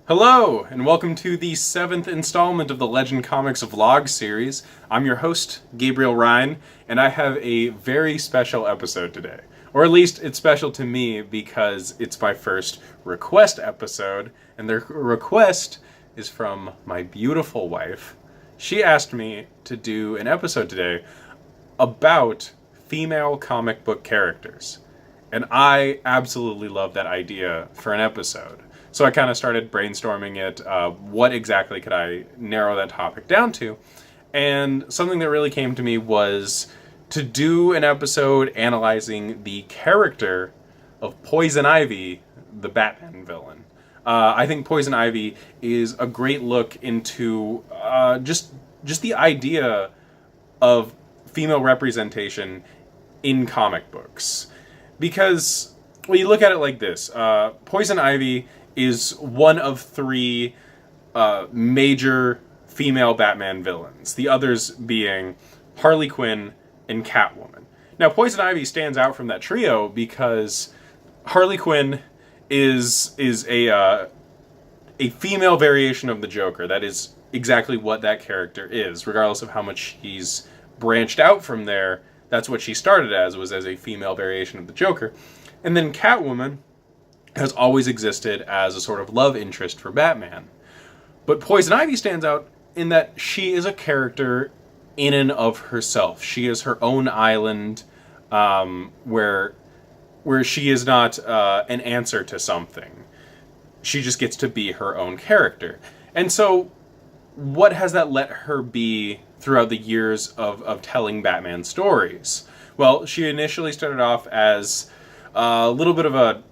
Hello, and welcome to the 7th installment of the Legend Comics Vlog series. I'm your host, Gabriel Ryan, and I have a very special episode today. Or at least it's special to me because it's my first request episode, and the request is from my beautiful wife. She asked me to do an episode today about female comic book characters. And I absolutely love that idea for an episode. So I kind of started brainstorming it. What exactly could I narrow that topic down to? And something that really came to me was to do an episode analyzing the character of Poison Ivy, the Batman villain. I think Poison Ivy is a great look into just the idea of female representation in comic books. Because, well, you look at it like this. Poison Ivy is one of three major female Batman villains. The others being Harley Quinn and Catwoman. Now, Poison Ivy stands out from that trio because Harley Quinn is a female variation of the Joker. That is exactly what that character is, regardless of how much he's branched out from there. That's what she started as, was as a female variation of the Joker. And then Catwoman has always existed as a sort of love interest for Batman. But Poison Ivy stands out in that she is a character in and of herself. She is her own island, where she is not an answer to something. She just gets to be her own character. And so, what has that let her be throughout the years of telling Batman stories? Well, she initially started off as a little bit of a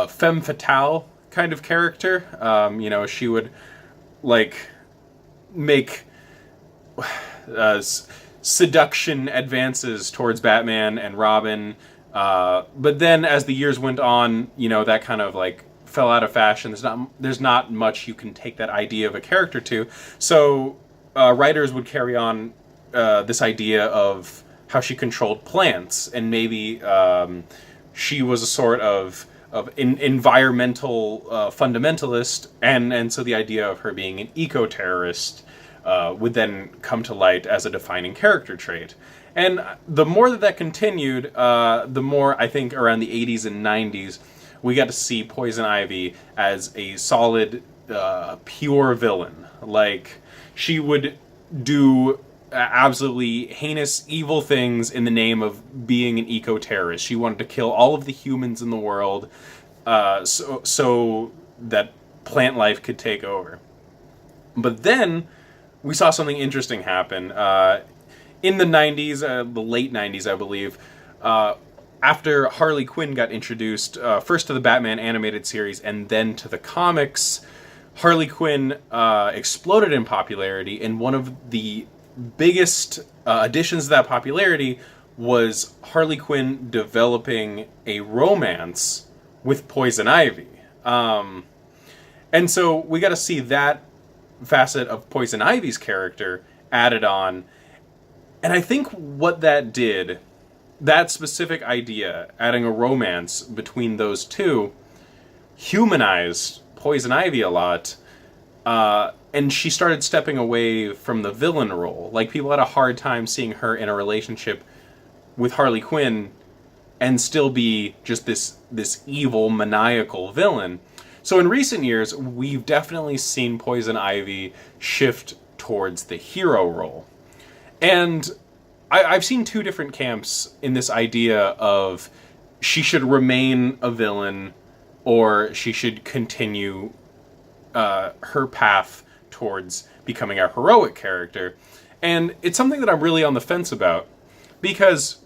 femme fatale kind of character. She would make seduction advances towards Batman and Robin. But then as the years went on, that kind of fell out of fashion. There's not much you can take that idea of a character to. So writers would carry on this idea of how she controlled plants, and maybe she was a sort of environmental fundamentalist, and so the idea of her being an eco-terrorist would then come to light as a defining character trait. And the more that continued, the more, I think, around the 80s and 90s, we got to see Poison Ivy as a solid, pure villain. She would do absolutely heinous, evil things in the name of being an eco-terrorist. She wanted to kill all of the humans in the world so that plant life could take over. But then we saw something interesting happen. In the 90s, the late 90s, I believe, after Harley Quinn got introduced, first to the Batman animated series and then to the comics, Harley Quinn exploded in popularity, and one of the biggest additions to that popularity was Harley Quinn developing a romance with Poison Ivy. And so we got to see that facet of Poison Ivy's character added on. And I think what that did, that specific idea, adding a romance between those two, humanized Poison Ivy a lot. And she started stepping away from the villain role. People had a hard time seeing her in a relationship with Harley Quinn and still be just this evil, maniacal villain. So in recent years, we've definitely seen Poison Ivy shift towards the hero role. And I've seen two different camps in this idea of she should remain a villain or she should continue her path towards becoming a heroic character. And it's something that I'm really on the fence about, because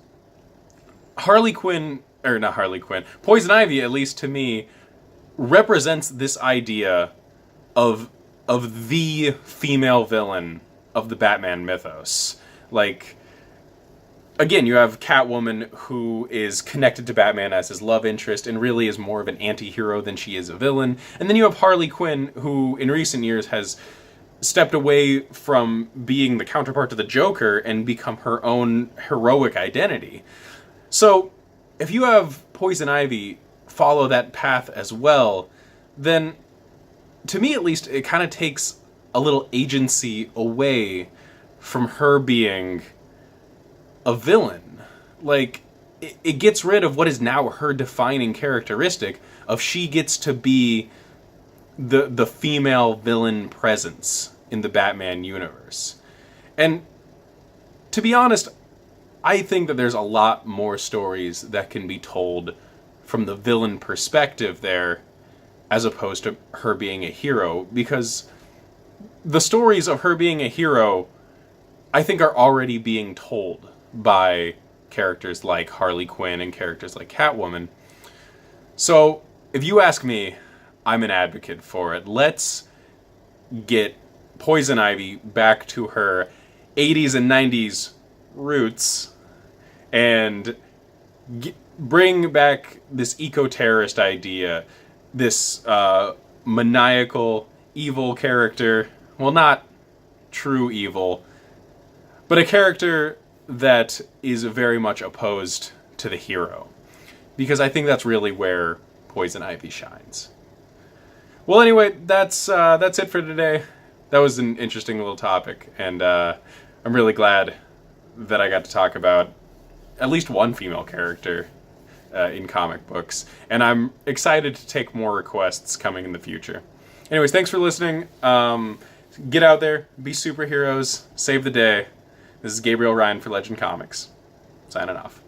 Poison Ivy, at least to me, represents this idea of the female villain of the Batman mythos. Again, you have Catwoman, who is connected to Batman as his love interest and really is more of an anti-hero than she is a villain. And then you have Harley Quinn, who in recent years has stepped away from being the counterpart to the Joker and become her own heroic identity. So, if you have Poison Ivy follow that path as well, then to me at least, it kind of takes a little agency away from her being a villain. Like, it gets rid of what is now her defining characteristic of she gets to be the female villain presence in the Batman universe. And to be honest, I think that there's a lot more stories that can be told from the villain perspective there, as opposed to her being a hero, because the stories of her being a hero, I think, are already being told by characters like Harley Quinn and characters like Catwoman. So, if you ask me, I'm an advocate for it. Let's get Poison Ivy back to her 80s and 90s roots and bring back this eco-terrorist idea, this maniacal, evil character. Well, not true evil, but a character that is very much opposed to the hero. Because I think that's really where Poison Ivy shines. Well, anyway, that's it for today. That was an interesting little topic, and I'm really glad that I got to talk about at least one female character in comic books, and I'm excited to take more requests coming in the future. Anyways, thanks for listening. Get out there, be superheroes, save the day. This is Gabriel Ryan for Legend Comics, signing off.